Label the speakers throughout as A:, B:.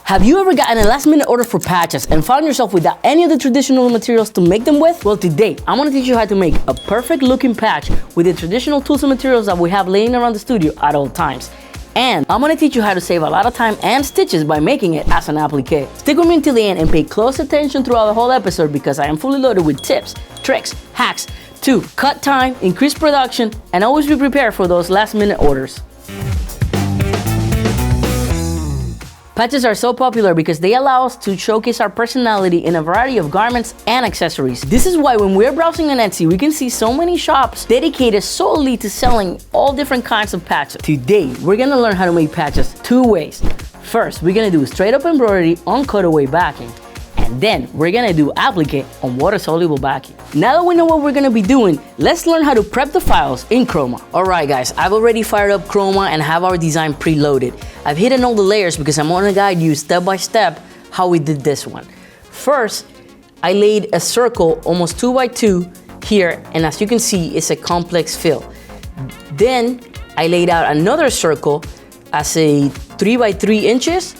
A: Have you ever gotten a last minute order for patches and found yourself without any of the traditional materials to make them with? Well, today, I'm gonna teach you how to make a perfect looking patch with the traditional tools and materials that we have laying around the studio at all times. And I'm gonna teach you how to save a lot of time and stitches by making it as an applique. Stick with me until the end and pay close attention throughout the whole episode because I am fully loaded with tips, tricks, hacks to cut time, increase production, and always be prepared for those last minute orders. Patches are so popular because they allow us to showcase our personality in a variety of garments and accessories. This is why when we're browsing on Etsy, we can see so many shops dedicated solely to selling all different kinds of patches. Today, we're gonna learn how to make patches two ways. First, we're gonna do straight up embroidery on cutaway backing. And then we're gonna do applique on water-soluble backing. Now that we know what we're gonna be doing, let's learn how to prep the files in Chroma. Alright guys, I've already fired up Chroma and have our design preloaded. I've hidden all the layers because I'm gonna guide you step by step how we did this one. First, I laid a circle almost 2 by 2 here, and as you can see, it's a complex fill. Then I laid out another circle as a 3 by 3 inches,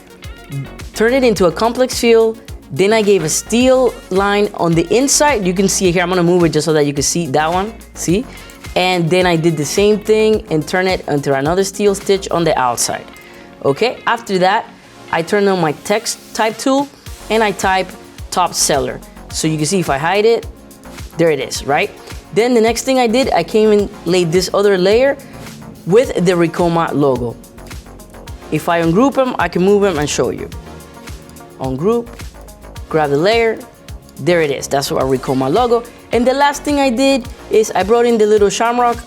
A: turned it into a complex fill. Then I gave a steel line on the inside. You can see it here. I'm gonna move it just so that you can see that one, see? And then I did the same thing and turn it into another steel stitch on the outside. Okay, after that, I turned on my text type tool and I type top seller. So you can see if I hide it, there it is, right? Then the next thing I did, I came and laid this other layer with the Ricoma logo. If I ungroup them, I can move them and show you. Ungroup. Grab the layer, there it is, that's our Ricoma logo. And the last thing I did is I brought in the little shamrock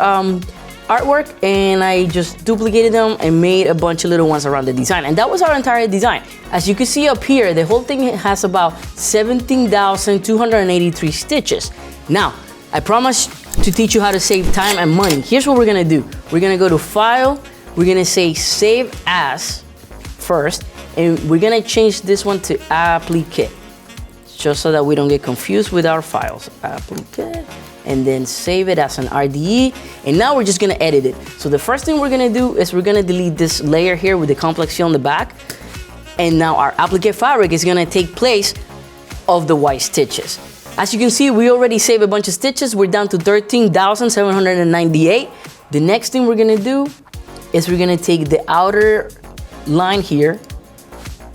A: artwork and I just duplicated them and made a bunch of little ones around the design. And that was our entire design. As you can see up here, the whole thing has about 17,283 stitches. Now, I promised to teach you how to save time and money. Here's what we're gonna do. We're gonna go to File, we're gonna say Save As first, and we're gonna change this one to Applique, just so that we don't get confused with our files. Applique, and then save it as an RDE, and now we're just gonna edit it. So the first thing we're gonna do is we're gonna delete this layer here with the complex fill on the back, and now our applique fabric is gonna take place of the white stitches. As you can see, we already saved a bunch of stitches. We're down to 13,798. The next thing we're gonna do is we're gonna take the outer line here,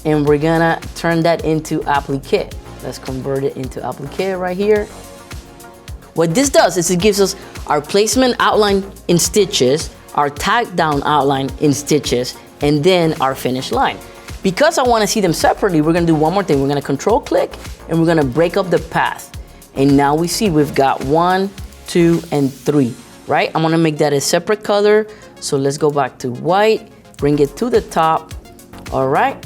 A: and we're gonna turn that into applique. Let's convert it into applique right here. What this does is it gives us our placement outline in stitches, our tag down outline in stitches, and then our finished line. Because I wanna see them separately, we're gonna do one more thing. We're gonna control click and we're gonna break up the path. And now we see we've got 1, 2, and 3, right? I'm gonna make that a separate color. So let's go back to white, bring it to the top, all right?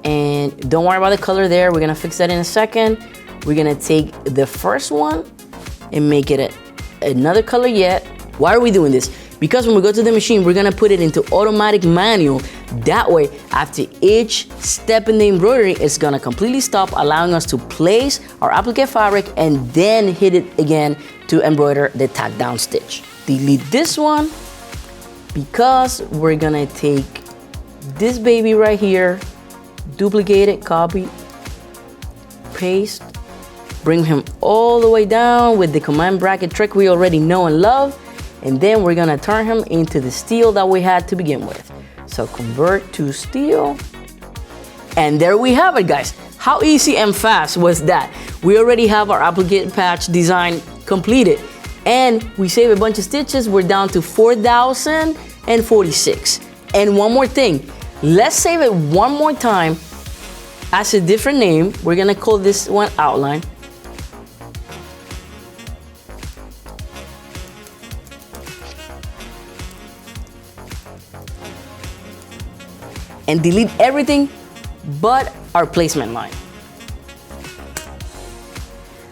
A: And don't worry about the color there. We're gonna fix that in a second. We're gonna take the first one and make it another color yet. Why are we doing this? Because when we go to the machine, we're gonna put it into automatic manual. That way, after each step in the embroidery, it's gonna completely stop, allowing us to place our applique fabric and then hit it again to embroider the tack down stitch. Delete this one because we're gonna take this baby right here, duplicate it, copy, paste, bring him all the way down with the command bracket trick we already know and love, and then we're gonna turn him into the steel that we had to begin with. So convert to steel, and there we have it, guys. How easy and fast was that? We already have our applique patch design completed, and we saved a bunch of stitches. We're down to 4,046. And one more thing, let's save it one more time as a different name. We're gonna call this one outline. And delete everything but our placement line.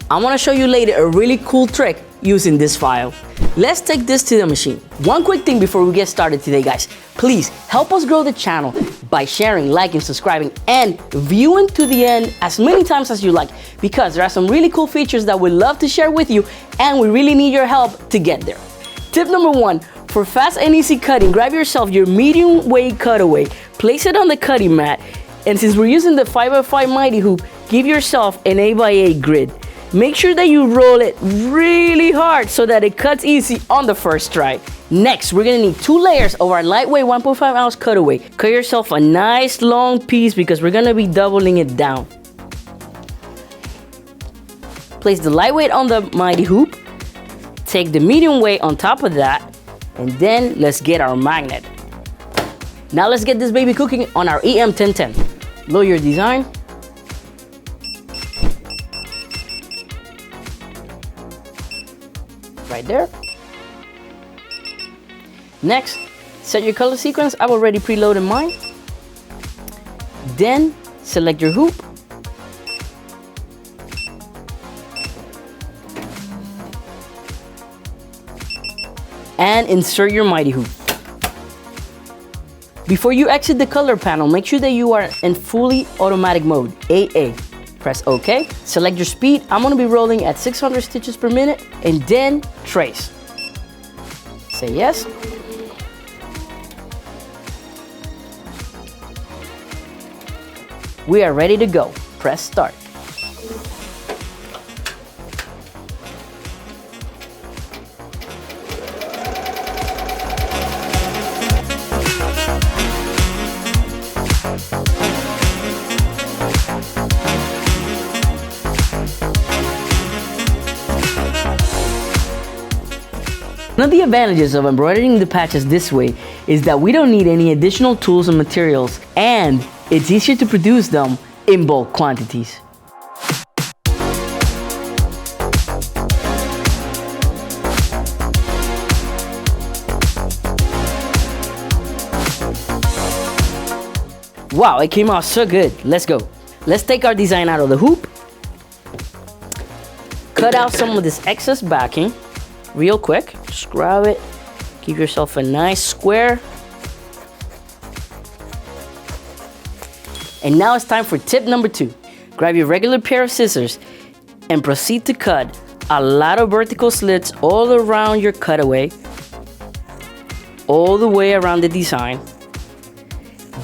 A: I wanna show you later a really cool trick using this file. Let's take this to the machine. One quick thing before we get started today, guys. Please help us grow the channel by sharing, liking, subscribing, and viewing to the end as many times as you like, because there are some really cool features that we'd love to share with you, and we really need your help to get there. Tip number 1, for fast and easy cutting, grab yourself your medium weight cutaway, place it on the cutting mat, And since we're using the 5x5 mighty hoop, give yourself an 8x8 grid. Make sure that you roll it really hard so that it cuts easy on the first try. Next, we're gonna need 2 layers of our lightweight 1.5 ounce cutaway. Cut yourself a nice long piece because we're gonna be doubling it down. Place the lightweight on the mighty hoop. Take the medium weight on top of that. And then let's get our magnet. Now let's get this baby cooking on our EM1010. Load your design. Right there. Next, set your color sequence. I've already preloaded mine. Then select your hoop. And insert your mighty hoop. Before you exit the color panel, make sure that you are in fully automatic mode, AA. Press OK. Select your speed. I'm gonna be rolling at 600 stitches per minute, and then trace. Say yes. We are ready to go. Press start. One of the advantages of embroidering the patches this way is that we don't need any additional tools and materials, and it's easier to produce them in bulk quantities. Wow, it came out so good. Let's go. Let's take our design out of the hoop. Cut out some of this excess backing real quick. Just grab it. Give yourself a nice square. And now it's time for tip number 2. Grab your regular pair of scissors and proceed to cut a lot of vertical slits all around your cutaway, all the way around the design.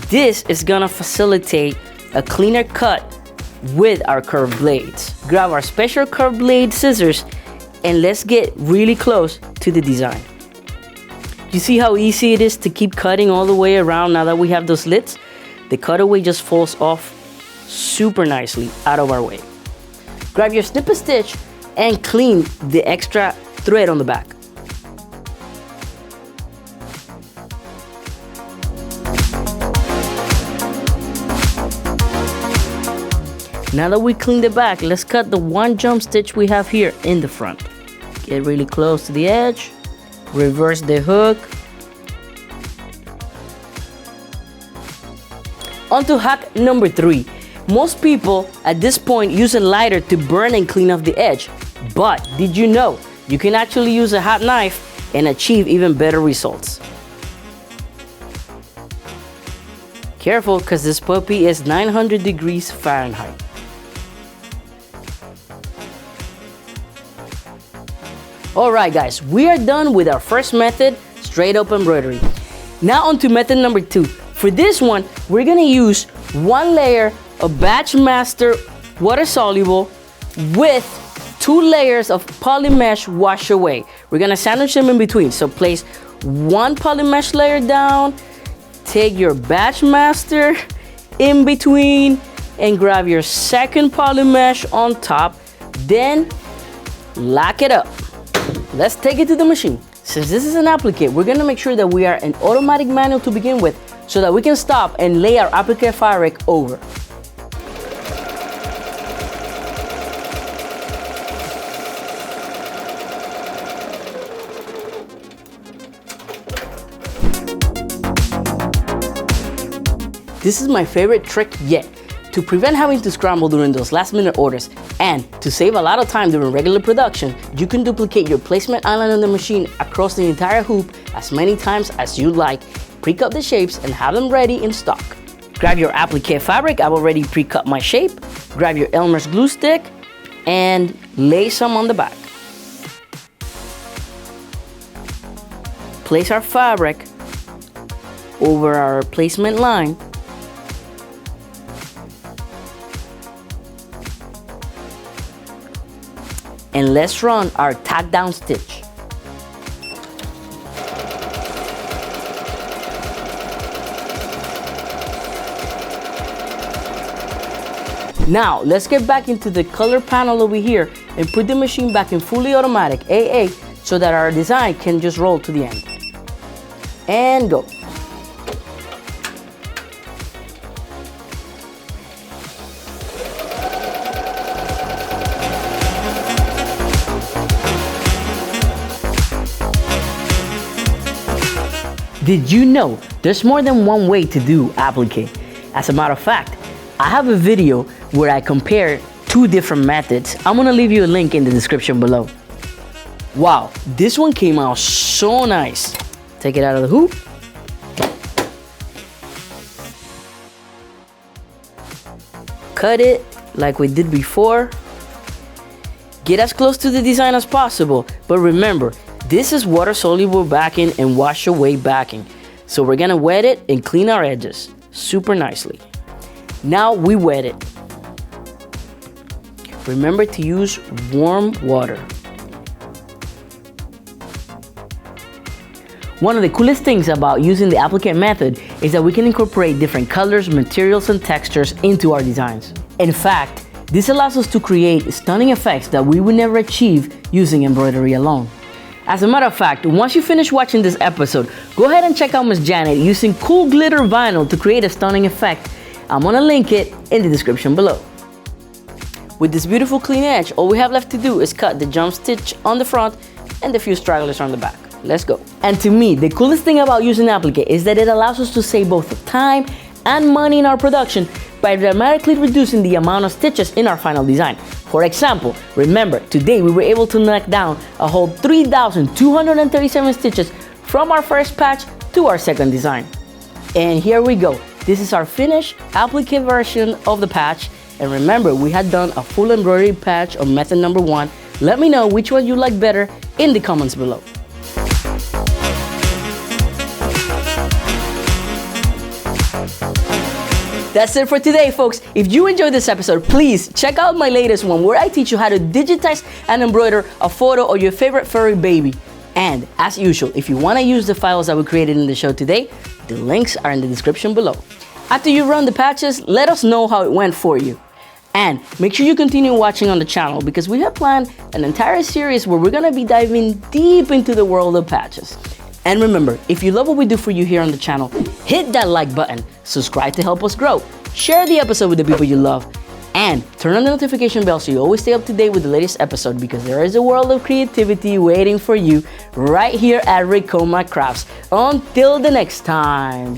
A: This is gonna facilitate a cleaner cut with our curved blades. Grab our special curved blade scissors and let's get really close to the design. You see how easy it is to keep cutting all the way around now that we have those slits? The cutaway just falls off super nicely out of our way. Grab your snip and stitch and clean the extra thread on the back. Now that we cleaned the back, let's cut the one jump stitch we have here in the front. Get really close to the edge, reverse the hook. On to hack number 3. Most people at this point use a lighter to burn and clean off the edge. But did you know you can actually use a hot knife and achieve even better results? Careful, because this puppy is 900 degrees Fahrenheit. Alright guys, we are done with our first method, straight up embroidery. Now on to method number 2. For this one, we're gonna use 1 layer of Batch Master water soluble with 2 layers of polymesh wash away. We're gonna sandwich them in between. So place 1 polymesh layer down, take your Batch Master in between, and grab your second polymesh on top, then lock it up. Let's take it to the machine. Since this is an applique, we're gonna make sure that we are in automatic manual to begin with so that we can stop and lay our applique fabric over. This is my favorite trick yet. To prevent having to scramble during those last minute orders and to save a lot of time during regular production, you can duplicate your placement island on the machine across the entire hoop as many times as you like. Pre-cut the shapes and have them ready in stock. Grab your applique fabric. I've already pre-cut my shape. Grab your Elmer's glue stick and lay some on the back. Place our fabric over our placement line. And let's run our tack down stitch. Now, let's get back into the color panel over here and put the machine back in fully automatic AA so that our design can just roll to the end. And go. Did you know there's more than one way to do applique? As a matter of fact, I have a video where I compare 2 different methods. I'm gonna leave you a link in the description below. Wow, this one came out so nice. Take it out of the hoop. Cut it like we did before. Get as close to the design as possible, but remember, this is water-soluble backing and wash-away backing. So we're gonna wet it and clean our edges super nicely. Now we wet it. Remember to use warm water. One of the coolest things about using the applique method is that we can incorporate different colors, materials, and textures into our designs. In fact, this allows us to create stunning effects that we would never achieve using embroidery alone. As a matter of fact, once you finish watching this episode, go ahead and check out Miss Janet using cool glitter vinyl to create a stunning effect. I'm gonna link it in the description below. With this beautiful clean edge, all we have left to do is cut the jump stitch on the front and a few stragglers on the back. Let's go. And to me, the coolest thing about using applique is that it allows us to save both time and money in our production by dramatically reducing the amount of stitches in our final design. For example, remember, today we were able to knock down a whole 3,237 stitches from our first patch to our second design. And here we go. This is our finished applique version of the patch. And remember, we had done a full embroidery patch on method number 1. Let me know which one you like better in the comments below. That's it for today, folks. If you enjoyed this episode, please check out my latest one where I teach you how to digitize and embroider a photo of your favorite furry baby. And as usual, if you want to use the files that we created in the show today, the links are in the description below. After you run the patches, let us know how it went for you. And make sure you continue watching on the channel because we have planned an entire series where we're going to be diving deep into the world of patches. And remember, if you love what we do for you here on the channel, hit that like button, subscribe to help us grow, share the episode with the people you love, and turn on the notification bell so you always stay up to date with the latest episode because there is a world of creativity waiting for you right here at Ricoma Crafts. Until the next time.